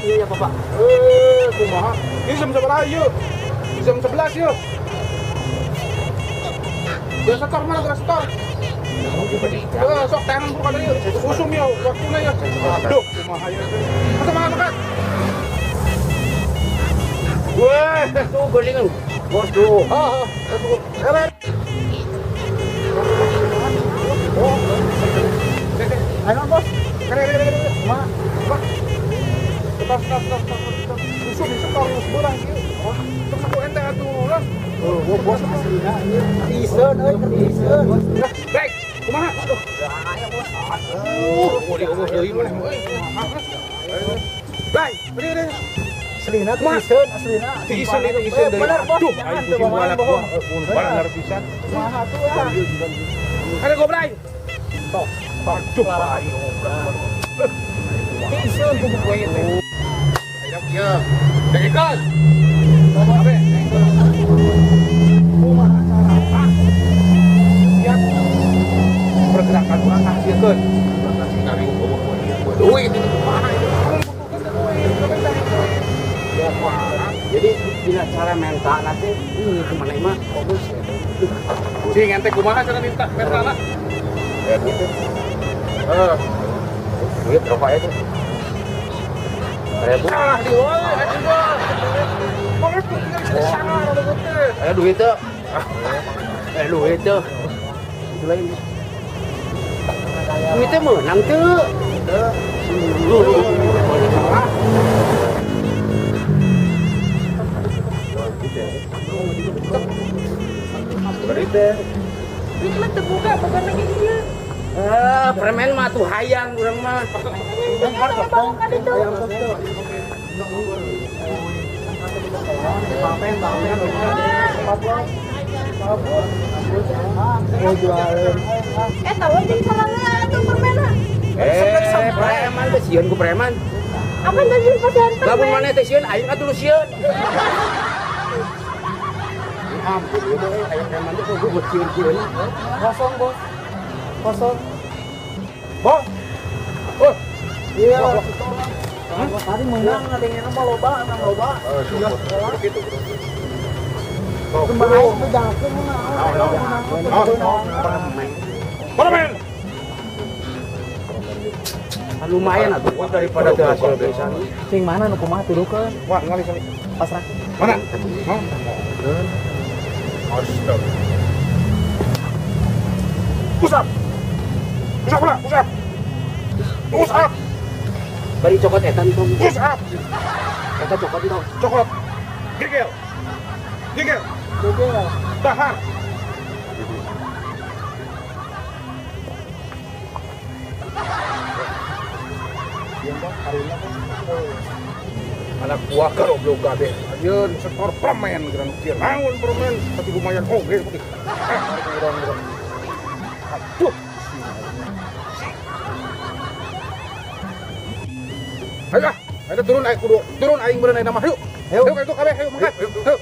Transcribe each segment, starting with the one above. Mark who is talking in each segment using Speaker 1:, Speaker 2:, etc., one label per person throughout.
Speaker 1: Iya Bapak.
Speaker 2: Kumaha? Ini jam seberapa yuk? Jam 11 yuk. Udah setor mana? Udah setor. Sok tangan buka dulu yuk. Usum yuk. Waktunya yuk. Aduh, kumaha yuk. Masuk makan. Weh,
Speaker 1: Tuh golingan. Bos tuh.
Speaker 2: Ayo bos. Kere. Ma. Stop. Usum setor sebelah yuk. Terus aku ente atuh lah.
Speaker 1: Bos aslina ieu. Tisen tisen.
Speaker 2: Baik, kumaha? Aduh.
Speaker 1: Ayo bos.
Speaker 2: Mau diobos deui maneh. Baik, bener.
Speaker 1: Aslina tisen aslina.
Speaker 2: Tisen itu tisen deui.
Speaker 1: Bener bos.
Speaker 2: Aduh, aing pusing balak gua. Bener pisan.
Speaker 1: Kumaha tuh ya?
Speaker 2: Ada goblay. Tok. Aduh, aing.
Speaker 1: Tisen tuh gue itu.
Speaker 2: Ya. Dekat. Abe. Kumaha cara? Lihat pergerakan orang hasilkeun. Kasih kali duit.
Speaker 1: Jadi bila cara mental nanti ini kemana mah fokus.
Speaker 2: Cing ente kumaha cara minta mentana?
Speaker 1: Ya gitu.
Speaker 2: Duit berapa itu?
Speaker 1: 1000.
Speaker 2: Ah, di wae,
Speaker 1: Duit tuh. Duit tuh. Itu lain. Duitnya menang tuh.
Speaker 2: Berita.
Speaker 3: Ini mah terbuka, bukan lagi dia.
Speaker 1: Permen mah tuh hayang urang mah.
Speaker 3: Bukan itu. Tahu aja salahnya itu permainan.
Speaker 1: Preman teh sieun ku preman.
Speaker 3: Apa yang tadi pasihan
Speaker 1: Lamun maneh teh sieun aing atuh sieun. Ampun ieu teh aya preman teh kudu sieun-sieun.
Speaker 4: Kosong bos, kosong.
Speaker 2: Bos. Oh,
Speaker 4: Iya. Tadi menang adanya nama loba, nama loba.
Speaker 2: gitu.
Speaker 4: Kembali itu jangan menang.
Speaker 2: Permen.
Speaker 1: Lumayan atuh daripada teu hasil besan.
Speaker 4: Sing mana nu kumaha tuduhkeun?
Speaker 2: Wah, ngali sini.
Speaker 4: Pasrah.
Speaker 2: Mana? Astaga. Pusat. Pusat.
Speaker 1: Bari cokot etan tong.
Speaker 2: Pusat.
Speaker 1: Eta cokot itu.
Speaker 2: Coklat. Gigel.
Speaker 4: Oke lah.
Speaker 2: Dahar. Anak buah goblok kabeh. Ayeun setor permen geran kieu. Naon permen? Tapi lumayan oge putih. Aduh. Ayo turun aing kudu. Turun aing beuneu ayeuna mah. Yuk. Ayo itu kabeh ayo mangkat.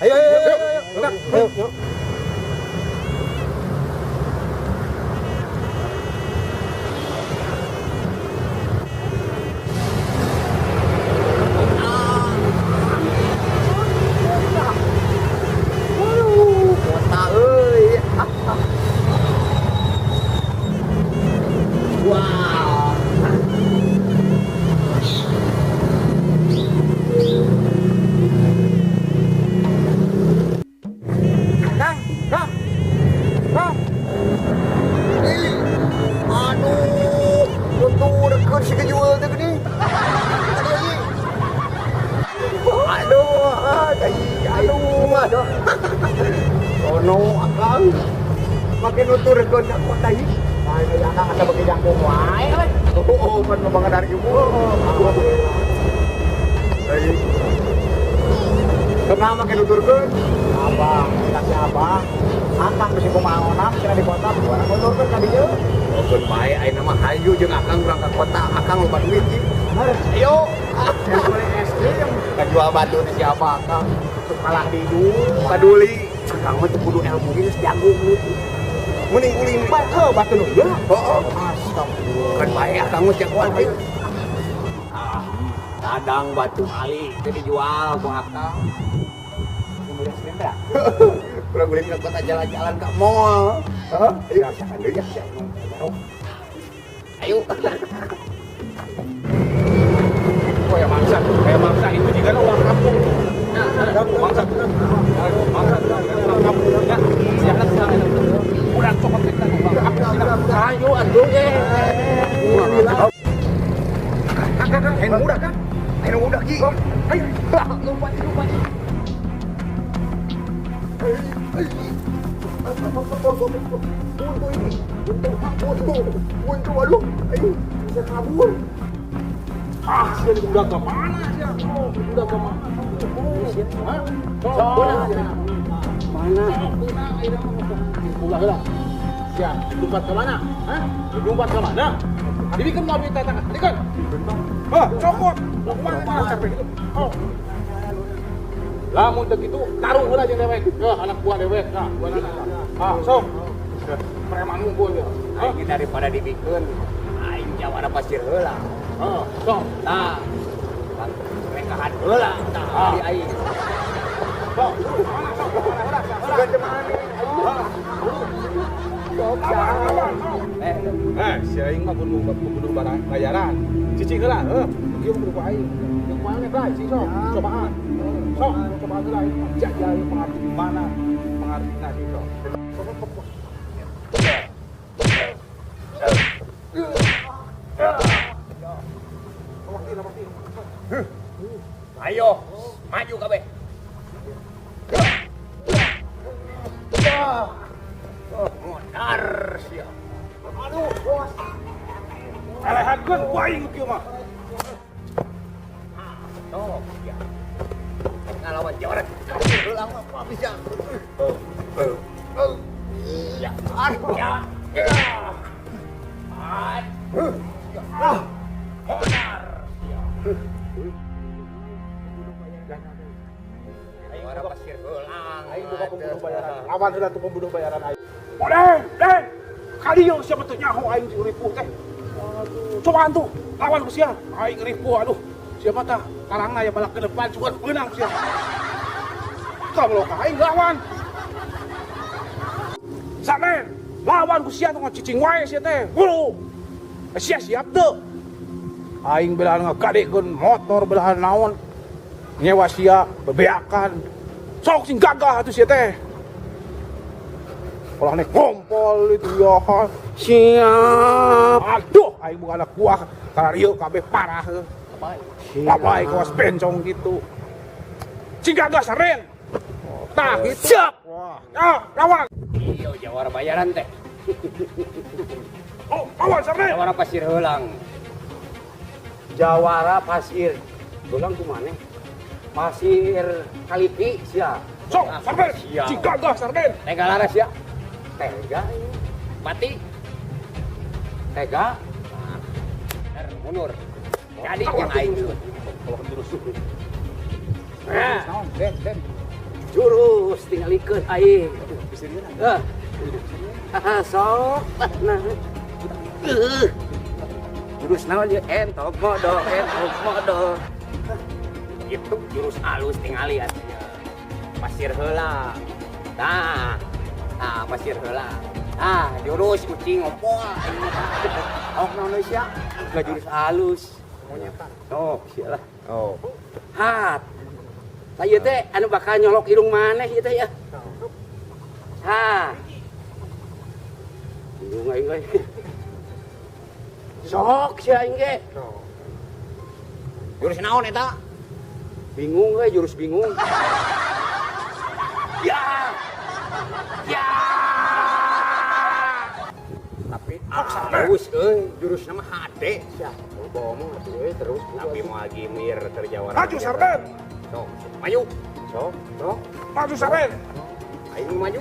Speaker 4: Ayo.
Speaker 2: Ayo.
Speaker 1: Kota euy. Wow.
Speaker 2: Kang.
Speaker 1: Aduh, nuturkeun si kejual teh geuning. Aduh. Sono akang. Make nuturkeun aku tadi. Ayo akang asa bagi jangkung wae.
Speaker 2: Oh, kan memang dari ibu.
Speaker 1: Kenapa kayak nuturkeun?
Speaker 4: Abang, kasih abang. Akang bisi kumaonam kira di kota buana nuturkeun ka dieu.
Speaker 1: Okeun bae ayeuna mah hayu jeung akang urang ka kota, akang loba duit ieu. Ayo.
Speaker 4: Yang boleh es krim.
Speaker 1: Kajual batu teh siapa akang?
Speaker 4: Kalah di dulu.
Speaker 1: Paduli.
Speaker 4: Akang mah teu kudu ilmu geus jago gitu.
Speaker 1: Mending uling bae batu nu. Heeh.
Speaker 4: Astagfirullah.
Speaker 1: Kan bae akang mah jagoan ayo. Kadang batu ali teh dijual ku akang.
Speaker 4: Boleh es krim teh?
Speaker 1: Kurang beli ke kota jalan-jalan ke mall. Heeh. Ayo siakan deui ya. Ayo.
Speaker 2: Kayak mangsa itu juga uang kampung. Mangsa uang kampung ya. Siapa udah cokot kita ayo atuh
Speaker 1: Ayo udah kan? Ayo udah ki. Ayo. Lupa. Buntu aduh. Ayo bisa kabur.
Speaker 2: sih udah ke mana sih? Udah ke mana? Mana? Udah lah. Siap, lumpat ke mana? Hah? Lumpat ke mana? Dibikin mobil tata, dibikin. Cokot. Mau kemana capek itu? Oh. Lamun teu kitu taruh heula jeung dewek. Anak buah dewek. Nah, buah anak. Sok. Preman unggul ya.
Speaker 1: Aing daripada dibikeun aing jawara pasir heula.
Speaker 2: Sok.
Speaker 1: Nah. Rekahan heula tah di aing.
Speaker 2: Sok. Mana sok?
Speaker 1: Bukan cuman
Speaker 2: si aing mah kudu bayaran. Cicing heula, Kieu kudu ku aing. Yang mana bae si sok? Cobaan. Sok, cobaan heula aing mah jajal pengarti di mana? Pengartina si sok.
Speaker 1: ayo maju kabeh. Modar sia.
Speaker 2: Aduh, bos. Elehankeun ku aing kieu mah.
Speaker 1: Sok ya. Ngalawan jorek. Ulang mah bisa. Ya, ya. Modar sia. Ayo ora pasir ulang.
Speaker 2: Aing buka pembunuh bayaran. Lawan heula tuh pembunuh bayaran aing. Den. Kadieu siapa tuh nyaho aing di ripuh teh. Cobaan tuh lawan ku sia. Aing ripuh aduh. Siapa tah? Karangna ya balak ke depan juga menang sia. Kamu lo aing lawan. Samen, lawan ku sia tong cicing wae sia teh. Buru. Sia siap teu. Aing belahan ngagadekeun motor belahan naon. Nyewa sia bebeakan. Sok sing gagah atuh sia teh. Olah nek kompol itu ya. Siap. Aduh, aing bukan anak buah. Karena rieu kabeh parah. Papai kawas bencong gitu. Sing gagah saren. Tah gitu. Siap. Wah, lawan.
Speaker 1: Iyo jawara bayaran teh.
Speaker 2: Oh, lawan saren.
Speaker 1: Jawara pasir heulang.
Speaker 4: Jawara pasir. Dolang kumane? Pasir Kalipi sia.
Speaker 2: Sok, saren.
Speaker 1: Siap.
Speaker 2: Sing gagah saren.
Speaker 1: Tega laras ya.
Speaker 4: Tega ini.
Speaker 1: Mati.
Speaker 4: Tega.
Speaker 1: Mundur. Jadi yang aing dulu.
Speaker 2: Kalau jurus suku.
Speaker 1: Nah,
Speaker 2: Den.
Speaker 4: Jurus tinggalikeun aing. Sok. Nah. Jurus naon ye? Entok modo.
Speaker 1: itu jurus halus tingali atunya. Pasir heula. Nah, pasir heula. Jurus kucing ngompol.
Speaker 4: Oh, naon sia? Enggak jurus halus. Oh, sialah.
Speaker 1: Oh.
Speaker 4: Hat. Saya teh anu bakal nyolok irung maneh ieu teh ya. Irung aing we. Sok sia aing ge.
Speaker 1: Jurus naon eta?
Speaker 4: Bingung we, jurus bingung.
Speaker 1: Ya. Tapi halus euy, jurus nama hade sia. Bohong terus tapi mau lagi mir terjawab.
Speaker 2: Maju Sarden.
Speaker 1: Sok, maju. Sok.
Speaker 2: Maju Sarden.
Speaker 1: Aing maju.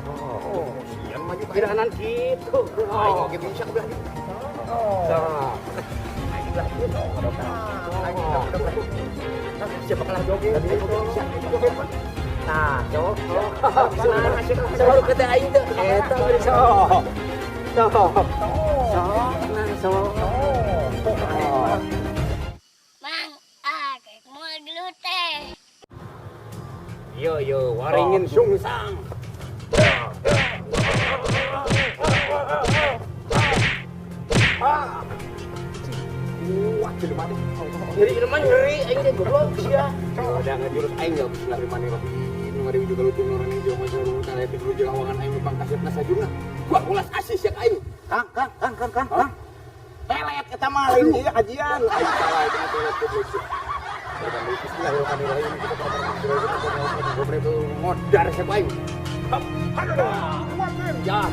Speaker 1: Oh, siang maju kiranan gitu. Aing oge bisa belah di. Sok. Aing belah gitu. Aing belah. Siapa kalah joget? Nah, cok. Sok kata aing teh. Eta bari sok. Sok.
Speaker 3: Mang, kayak mau gelut teh.
Speaker 1: Yo, waringin sungsang. Wah, jelema teh. Jadi jelema nyeri aing teh goblok sia. Ada ngajurus aing enggak bisa lari maneh mah. Ngari juga lutung orang yang jauh maju rumah tara itu dulu lawangan aing numpang kasepna sajuna. Gua ulas asis yak aing.
Speaker 4: Kang. Pelet eta mah lain ieu kajian.
Speaker 1: Aing salah itu pelet goblok. Bismillahirrahmanirrahim. Kita goblok itu modar siapa aing. Ya.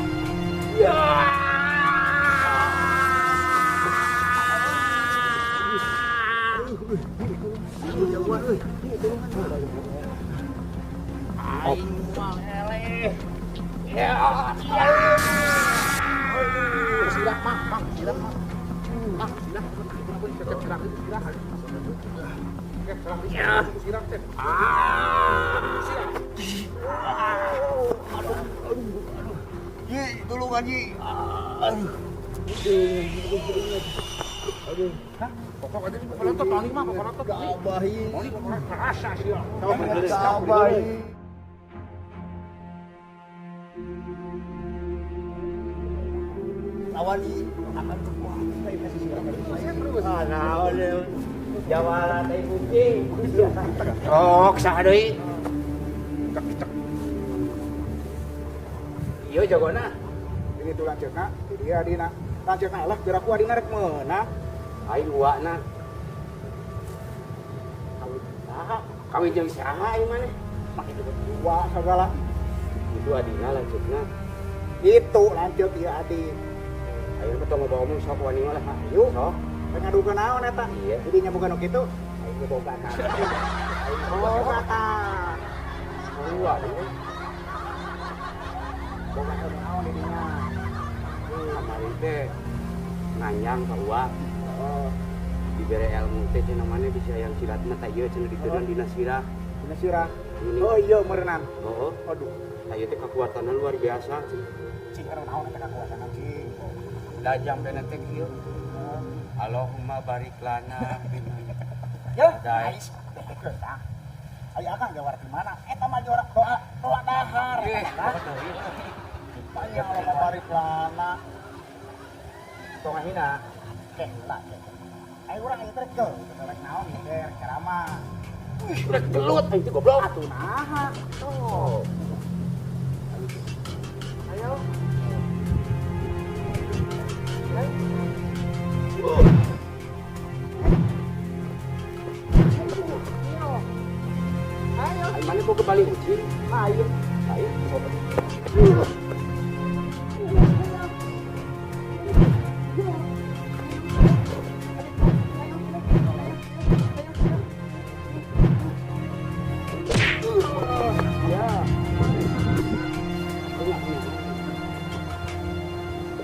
Speaker 1: Aing mah eleh. Ya.
Speaker 2: Silah mah.
Speaker 1: Ya.
Speaker 2: Ji, tolong Haji. Pokok aja pokok nonton Tony mah pokok nonton.
Speaker 4: Abahi.
Speaker 2: Tony pokok kerasa sih ya.
Speaker 4: Abahi. Lawani akan berbuah.
Speaker 1: Nah, oleh jawalan teh kucing. Sok saha deui? Ieu jagona.
Speaker 4: Ini tuh lanceukna, dia dina. Lanceukna lah gerak ku adina rek meunang.
Speaker 1: Aing uwana.
Speaker 4: Saha?
Speaker 1: Kawin jeung saha ieu maneh?
Speaker 4: Mak itu dua segala.
Speaker 1: Itu adina lanjutna.
Speaker 4: Itu lanceuk ieu adi.
Speaker 1: Ayo ketemu ngomong sok wani mah lah.
Speaker 4: Ayo.
Speaker 1: Sok.
Speaker 4: Teu ngadukeun naon eta?
Speaker 1: Iya.
Speaker 4: Didinya bukan nu kitu. Aing boga na. Aing boga ta.
Speaker 1: Dua deui.
Speaker 4: Boga naon didinya.
Speaker 1: Kamari teh nganyang ka uak.
Speaker 4: Oh,
Speaker 1: Dibere ilmu teh cenah maneh bisa yang silatna teh ieu cenah diteureun dina sirah.
Speaker 4: dina sirah.
Speaker 1: Ini.
Speaker 4: Oh iya merenang.
Speaker 1: Oh,
Speaker 4: Aduh.
Speaker 1: aya teh kekuatanna luar biasa.
Speaker 4: Cing anu naon eta kakuatan cing.
Speaker 1: Dajang dana teh kieu. Allahumma barik lana.
Speaker 4: Ya,
Speaker 1: Dai.
Speaker 4: ais. Bekeun tah. Aya akang jawara di mana? Eta mah doa dahar. Aya Allah barik lana.
Speaker 1: Tong hina.
Speaker 4: Keh lah. Ayo urang ieu teh keur rek naon ger ceramah.
Speaker 1: Udah gelut itu goblok.
Speaker 4: Atuh naha?
Speaker 1: Oh.
Speaker 4: Ayo.
Speaker 1: Ayo, mana mau ke Bali uji?
Speaker 4: Ayo.
Speaker 1: Ayo.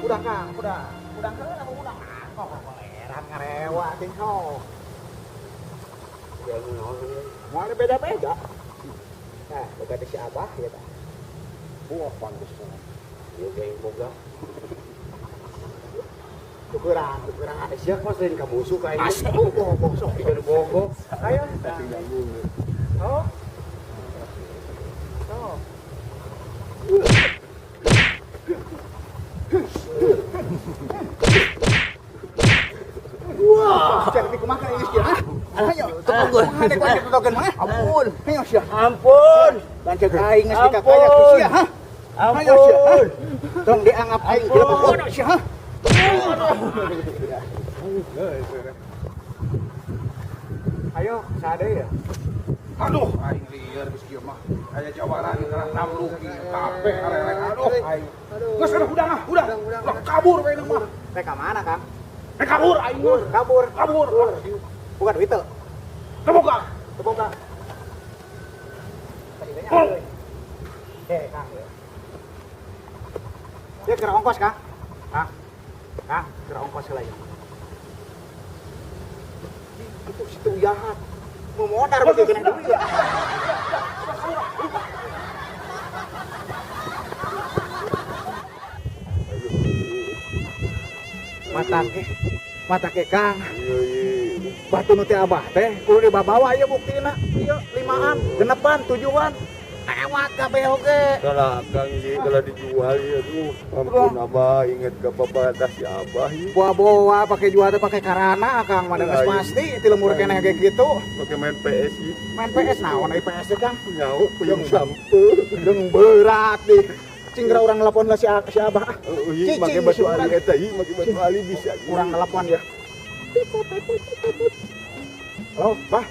Speaker 4: Udah Kang, udah keun aku udah. Kok pangeran ngarewa ting ho.
Speaker 1: Ya naon ini?
Speaker 4: Mau ada beda-beda. Nah, boga teh si Abah ya tah.
Speaker 2: Buah pantes.
Speaker 1: Ya geng boga.
Speaker 4: Tukeran.
Speaker 1: Siapa selain kamu suka ini?
Speaker 4: Bogok sok.
Speaker 1: Tidak bogok.
Speaker 4: Ayo.
Speaker 1: Oh.
Speaker 4: Oh. Wah, jadi kumaha ieu sih? Ayo, tukang ada kau tutokeun mah. Ampun. Ayo sih.
Speaker 1: Ampun.
Speaker 4: Lanceuk aing geus dikakaya ku sia, ha? Ayo sih. Tong dianggap aing kieu bodoh sih, ha? Ayo, sade ya.
Speaker 2: Aduh, aing lieur geus kieu mah. Aya jawaran gerak namluki kabeh arek-arek. Aduh, aing. Geus udah kabur we mah.
Speaker 4: Teh ka mana, Kang?
Speaker 2: Kabur aing mah.
Speaker 4: Kabur. Bukan itu.
Speaker 2: Kebuka.
Speaker 4: Kebuka.
Speaker 2: Oh.
Speaker 4: Kang. Dia kira ongkos, Kang. Kang, kira ongkos lah ya. Itu situ jahat. Mau modar begitu kena duit ya. Mata ke Kang. Batu nu teh Abah teh kudu dibawa ieu buktina. Ieu 5an, 6an, 7an. Ewat kabeh oge.
Speaker 1: Kalau Kang ini kalau dijual ya tuh ampun Abah inget ke pepatah si Abah ya.
Speaker 4: Bawa pakai jual teh pakai karana Kang, mah geus pasti ti lemur keneh ge kitu.
Speaker 1: Pakai main PS ya.
Speaker 4: Main PS naon PS teh Kang?
Speaker 1: Nyaho puyeng sampeur.
Speaker 4: Jeung berat deh. Cingra urang nelpon lah si Abah.
Speaker 1: Iya make batu ali eta ieu make batu ali bisa.
Speaker 4: Urang nelpon ya. Halo, Bah.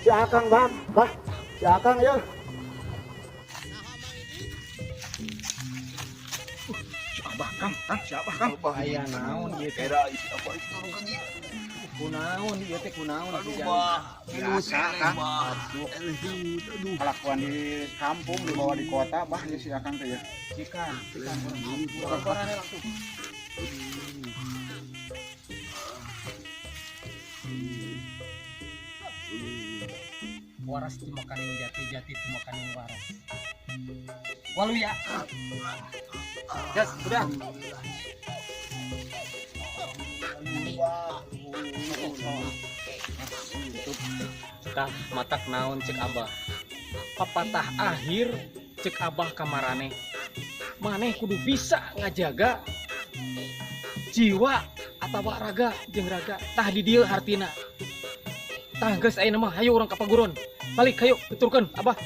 Speaker 4: Si Akang, Bah. Si Akang ya.
Speaker 2: Siapa Kang?
Speaker 5: Aya naon ieu teh?
Speaker 1: Era isi apa itu
Speaker 5: Kunaon ieu teh kunaon?
Speaker 4: Biasa Kang. Kelakuan di kampung dibawa di kota, Bah ya si Akang teh ya.
Speaker 5: Cikan. Langsung. Waras cuma kaning jati cuma kaning waras. Walu ya. Jas, udah. Tah matak naon cek Abah. Papatah akhir cek Abah kamarane. Maneh kudu bisa ngajaga jiwa atawa raga jeung raga tah di dieu hartina. Tah geus ayeuna mah hayu urang ka paguron. Balik hayu tuturkeun Abah.